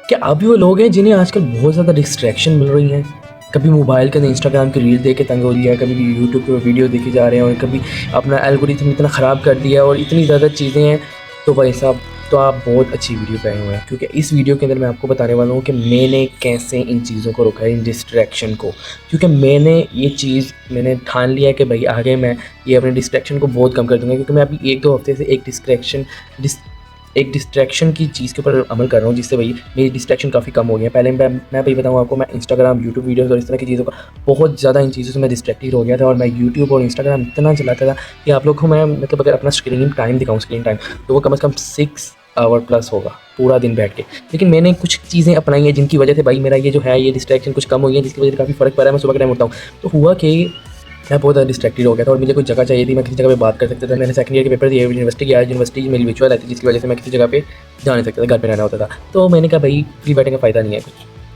कि अभी वो लोग हैं जिन्हें आजकल बहुत ज़्यादा डिस्ट्रैक्शन मिल रही हैं। कभी मोबाइल के अंदर इंस्टाग्राम की रील देख के तंग हो लिया है, कभी यूट्यूब पे वीडियो देखे जा रहे हैं और कभी अपना एल्गोरिथम इतना ख़राब कर दिया और इतनी ज़्यादा चीज़ें हैं। तो भाई साहब, तो आप बहुत अच्छी वीडियो पे आए हुए हैं, क्योंकि इस वीडियो के अंदर मैं आपको बताने वाला हूँ कि मैंने कैसे इन चीज़ों को रोका है, इन डिस्ट्रैक्शन को। क्योंकि मैंने ठान लिया है कि भाई आगे मैं ये अपने डिस्ट्रैक्शन को बहुत कम कर दूँगा, क्योंकि मैं अभी 1-2 हफ्ते से एक डिस्ट्रैक्शन की चीज़ के ऊपर अमल कर रहा हूँ, जिससे भाई मेरी डिस्ट्रैक्शन काफ़ी कम हो गई है। पहले मैं भाई बताऊँ आपको, मैं इंस्टाग्राम, यूट्यूब वीडियोज़ और इस तरह की चीज़ों का बहुत ज़्यादा इन चीज़ों से मैं डिस्ट्रैक्टेड हो गया था और मैं यूट्यूब और इंस्टाग्राम इतना चलाता था कि आप लोग को मैं मतलब अगर अपना स्क्रीन टाइम दिखाऊँ, स्क्रीन टाइम, तो वो कम से कम 6 आवर प्लस होगा पूरा दिन बैठ के। लेकिन मैंने कुछ चीज़ें अपनाई हैं जिनकी वजह से भाई मेरा ये जो है ये डिस्ट्रैक्शन कुछ कम हुई है, जिसकी वजह से काफ़ी फ़र्क पड़ रहा है। मैं सुबह के टाइम उठता हूँ तो हुआ कि मैं बहुत ज़्यादा डिस्ट्रैक्टेड हो गया था और मुझे कोई जगह चाहिए थी, मैं किसी जगह पे बात कर सकता था। मैंने सेकंड ईयर के पेपर दिए, यूनिवर्सिटी गया, यूनिवर्सिटी मेरी वर्चुअल आई थी, जिसकी वजह से मैं किसी जगह पे जा नहीं सकता था, घर पे रहना होता था। तो मैंने कहा भाई फ्री बैठने का फ़ायदा नहीं है,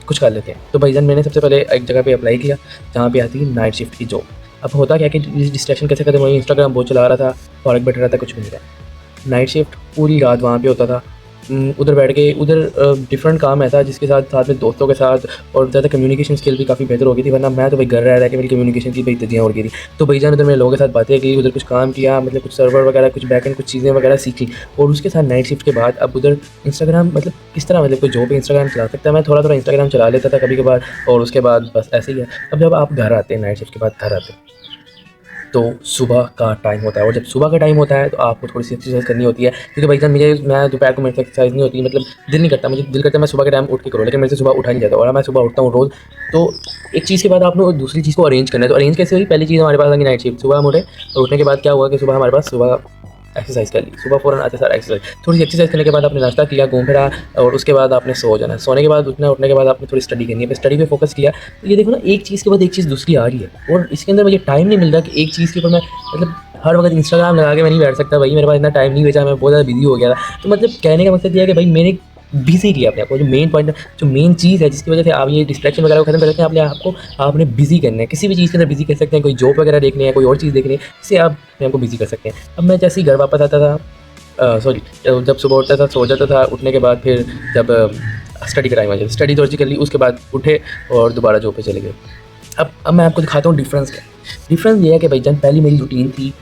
कुछ कर लेते हैं। तो भाईजान मैंने सबसे पहले एक जगह पे अप्लाई किया जहाँ पे आती है नाइट शिफ्ट की जॉब। अब होता क्या कि डिस्ट्रैक्शन कैसे खत्म हुई, इंस्टाग्राम बहुत चला रहा था, फॉरक बैठ रहा था, कुछ भी नहीं रहा। नाइट शिफ्ट पूरी रात वहाँ पे होता था। उधर बैठ के उधर डिफरेंट काम ऐसा जिसके साथ में दोस्तों के साथ और ज़्यादा कम्युनिकेशन स्किल भी काफ़ी बेहतर हो गई थी, वरना मैं तो भाई घर रह के मेरी कम्युनिकेशन की भाई तजियाँ उड़ गई थी। तो भाईजान उधर मेरे लोगों के साथ बातें की, उधर कुछ काम किया, मतलब कुछ सर्वर वगैरह, कुछ बैकएंड, कुछ चीज़ें वगैरह सीखी। और उसके साथ नाइट शिफ्ट के बाद अब उधर इंस्टाग्राम, मतलब किस तरह, मतलब कोई जो भी इंस्टाग्राम चला सकता है, मैं थोड़ा इंस्टाग्राम चला लेता था कभी कभार। और उसके बाद बस ऐसे ही है। अब जब आप घर आते हैं, नाइट शिफ्ट के बाद घर आते हैं, तो सुबह का टाइम होता है और जब सुबह का टाइम होता है तो आपको थोड़ी सी एक्सरसाइज करनी होती है, क्योंकि भाईजान मैं दोपहर को मेरे से एक्सरसाइज नहीं होती, मतलब दिल नहीं करता, मुझे दिल करता है मैं सुबह के टाइम उठ के करूँ, लेकिन मेरे से सुबह उठा नहीं जाता और मैं सुबह उठता हूँ रोज़। तो एक चीज़ के बाद आपने दूसरी चीज़ को अरेंज करना है। तो अरेंज कैसे हुई, पहली चीज़ हमारे पास आ गई नाइट शिफ्ट। सुबह हम उठे और उठने के बाद क्या हुआ कि सुबह हमारे पास सुबह एक्सरसाइज कर ली, सुबह फ़ौरन आते सारा एक्सरसाइज, थोड़ी सी एक्सरसाइज करने के बाद आपने नाश्ता किया, घूम फिरा और उसके बाद आपने सो जाना है। सोने के बाद उठने के बाद आपने थोड़ी स्टडी करनी है, फिर स्टडी पे फोकस किया। तो ये देखो ना, एक चीज़ के बाद एक चीज़ दूसरी आ रही है और इसके अंदर मुझे टाइम नहीं मिल रहा कि एक चीज़ के ऊपर मैं मतलब हर वक्त इंस्टाग्राम लगा के मैं नहीं बैठ सकता भाई, मेरे पास इतना टाइम नहीं बचा, मैं बहुत ज़्यादा बिजी हो गया था। तो मतलब कहने का मकसद ये है कि भाई मैंने बिज़ी किया अपने आप को। जो मेन पॉइंट, जो मेन चीज़ है जिसकी वजह से आप ये डिस्ट्रैक्शन वगैरह को खत्म कर सकते हैं, अपने आप को आपने बिज़ी करना है, किसी भी चीज़ के अंदर बिज़ी कर सकते हैं। कोई जॉब वगैरह देखनी है, कोई और चीज़ देखनी है, इससे आप अपने आप को बिज़ी कर सकते हैं। अब मैं जैसे ही घर वापस आता था, जब सुबह उठता था, सो जाता था, उठने के बाद फिर जब स्टडी का टाइम आ जाता, स्टडी थोड़ी सी कर ली, उसके बाद उठे और दोबारा जॉब पे चले गए। अब मैं आपको दिखाता हूँ डिफरेंस क्या है। डिफरेंस ये है कि भाईजान पहली मेरी रूटीन थी,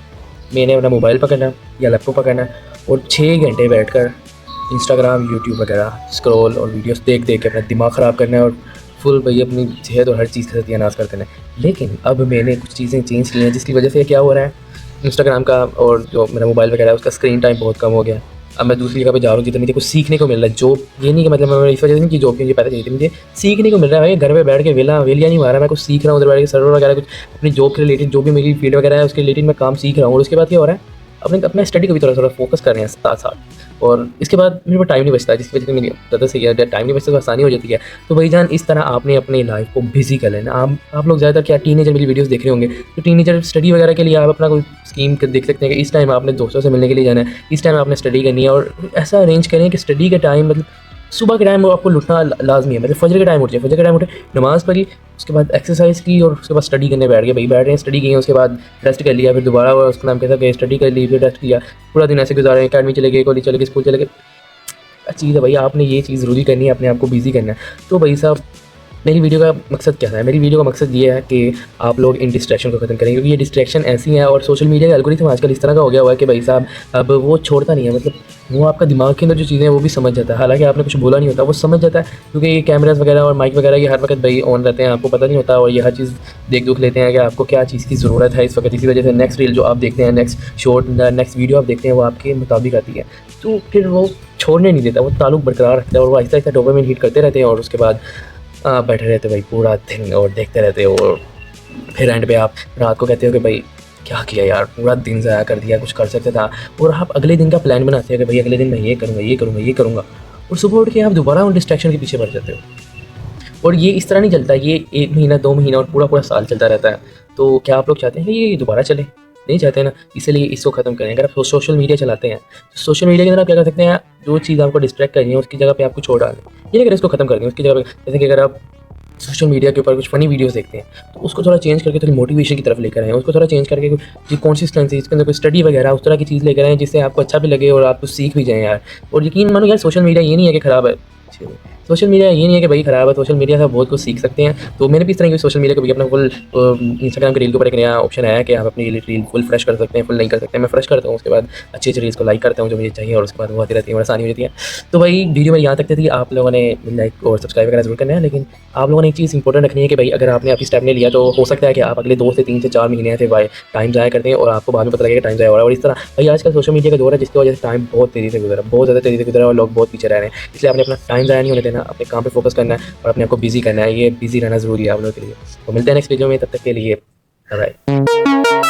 मैंने अपना मोबाइल पकड़ना या लैपटॉप पकड़ना और 6 घंटे बैठकर इंस्टाग्राम, यूट्यूब वगैरह स्क्रॉल और वीडियोस देख के अपना दिमाग ख़राब करना है और फुल भाई अपनी सेहत और हर चीज़ का सत्यानाश कर देना है। लेकिन अब मैंने कुछ चीज़ें चेंज की हैं, जिसकी वजह से क्या हो रहा है, इंस्टाग्राम का और जो मेरा मोबाइल वगैरह है उसका स्क्रीन टाइम बहुत कम हो गया। अब मैं दूसरी जगह पे जा रहा हूँ जितना मुझे कुछ सीखने को मिल रहा है। जॉब ये नहीं कि मतलब मैं इस वजह से नहीं कि जॉब की मुझे पैसा चाहिए थी, मुझे सीखने को मिल रहा है भाई। घर पे बैठ के वेलिया नहीं मारा, मैं कुछ सीख रहा हूँ, उधर बैठ के सर्वर वगैरह कुछ अपनी जॉब के रिलेटेड, जो भी मेरी फील्ड वगैरह है उसके रिलेटेड मैं काम सीख रहा हूँ। और उसके बाद क्या हो रहा है, अपना स्टडी को भी थोड़ा फोकस कर रहे हैं साथ साथ। और इसके बाद मेरे पास टाइम नहीं बचता, जिसकी वजह से मेरी ज़्यादा सही है, टाइम नहीं बचता तो आसानी हो जाती है। तो भाईजान इस तरह आपने अपनी लाइफ को बिजी कर लेना। आप लोग ज़्यादातर क्या टीनेजर मेरी वीडियोस देख रहे होंगे, तो टीनेजर स्टडी वगैरह के लिए आप अपना कोई स्कीम देख सकते हैं कि इस टाइम आपने दोस्तों से मिलने के लिए जाना है, इस टाइम आपने स्टडी करनी है। और ऐसा अरेंज करें कि स्टडी का टाइम मतलब सुबह के टाइम आपको लुटना लाजमी है, मतलब फजर के टाइम उठ जाए, फजर के टाइम उठे, नमाज़ पढ़ी, उसके बाद एक्सरसाइज की और उसके बाद स्टडी करने बैठ गए। भाई बैठ रहे हैं, स्टडी की, उसके बाद रेस्ट कर लिया, फिर दोबारा उसका नाम कैसा गए, स्टडी कर ली, फिर रेस्ट किया, पूरा दिन ऐसे गुजारे, अकेडमी चले गए, कॉलेज चले गए, स्कूल चले गए। चीज़ है भाई, आपने ये चीज़ ज़रूरी करनी है, अपने आप को बिज़ी करना है। तो भाई साहब, मेरी वीडियो का मकसद क्या है, मेरी वीडियो का मकसद ये है कि आप लोग इन डिस्ट्रैक्शन को ख़त्म करें, क्योंकि ये डिस्ट्रैक्शन ऐसी हैं और सोशल मीडिया का एल्गोरिथम आजकल इस तरह का हो गया हुआ है कि भाई साहब अब वो छोड़ता नहीं है। मतलब वो आपका दिमाग के अंदर जो चीज़ें हैं वो भी समझ जाता है, हालांकि आपने कुछ बोला नहीं होता, वो समझ जाता है, क्योंकि ये कैमराज वगैरह और माइक वगैरह ये हर वक्त भाई ऑन रहते हैं, आपको पता नहीं होता, और ये हर चीज़ देख लेते हैं कि आपको क्या चीज़ की ज़रूरत है इस वक्त। इसी वजह से नेक्स्ट रील जो आप देखते हैं, नेक्स्ट शॉर्ट, नेक्स्ट वीडियो आप देखते हैं, वो आपके मुताबिक आती है। तो फिर वो छोड़ने नहीं देता, वो ताल्लुक बरकरार रखता है और वो आहिस्ता आहिस्ता डोपामाइन हिट करते रहते हैं और उसके बाद बैठे रहते भाई पूरा दिन और देखते रहते हो। और फिर एंड पे आप रात को कहते हो कि भाई क्या किया यार, पूरा दिन ज़ाया कर दिया, कुछ कर सकते था। और आप अगले दिन का प्लान बनाते हो कि भाई अगले दिन मैं ये करूँगा, और सुबह उठ के आप दोबारा उन डिस्ट्रैक्शन के पीछे पड़ जाते हो। और ये इस तरह नहीं चलता, ये 1 महीना 2 महीना और पूरा साल चलता रहता है। तो क्या आप लोग चाहते हैं कि ये दोबारा चले? नहीं चाहते ना, इसलिए इसको ख़त्म करें। अगर आप सोशल मीडिया चलाते हैं तो सोशल मीडिया के अंदर आप क्या कर सकते हैं, जो चीज़ आपको डिस्ट्रैक्ट करनी है उसकी जगह पे आपको छोड़ डालें, ये अगर इसको ख़त्म कर दें उसकी जगह पे। जैसे कि अगर आप सोशल मीडिया के ऊपर कुछ फ़नी वीडियोस देखते हैं तो उसको थोड़ा चेंज करके थोड़ी मोटिवेशन की तरफ लेकर आएँ, उसको थोड़ा चेंज करके जो कंसिस्टेंसी, इसके अंदर कोई स्टडी वगैरह उस तरह की चीज़ लेकर आएँ जिससे आपको अच्छा भी लगे और आप कुछ सीख भी जाएँ यार। और यकीन मानो यार, सोशल मीडिया ये नहीं है कि ख़राब है, सोशल मीडिया ये नहीं है कि भाई ख़राब है, सोशल मीडिया से आप बहुत कुछ सीख सकते हैं। तो मैंने भी इस तरह की सोशल मीडिया कभी अपना फुल इंस्टाग्राम के रील के ऊपर एक नया ऑप्शन आया कि आप अपनी रील फुल फ्रेश कर सकते हैं, फुल नहीं कर सकते हैं। मैं फ्रेश करता हूँ, उसके बाद अच्छी-अच्छी रील्स को लाइक करता हूँ जो मुझे चाहिए और उसके बाद वो आती रहती है और आसानी हो जाती है। तो भाई वीडियो में यहाँ तक थी, आप लोगों ने लाइक और सब्सक्राइब वगैरह ज़रूर करना है, लेकिन आप लोगों ने एक चीज़ इंपॉर्टेंट रखनी है कि भाई अगर आपने अभी स्टेप नहीं लिया तो हो सकता है कि आप अगले 2 से 3 से 4 महीने ऐसे टाइम ज़ाया करते हैं और आपको बाद में पता लगेगा टाइम ज़ाया हो रहा है। और इस तरह भाई आजकल सोशल मीडिया का दौर है जिसकी वजह से टाइम बहुत तेज़ी से गुजरा, बहुत ज़्यादा तेज़ी से गुजरा और लोग बहुत पीछे रह रहे हैं। इसलिए आपने अपना टाइम ज़ाया नहीं होने देना, अपने काम पे फोकस करना है और अपने आप को बिज़ी करना है। ये बिज़ी रहना ज़रूरी है आप लोगों के लिए। तो मिलते हैं नेक्स्ट वीडियो में, तब तक के लिए बाय बाय।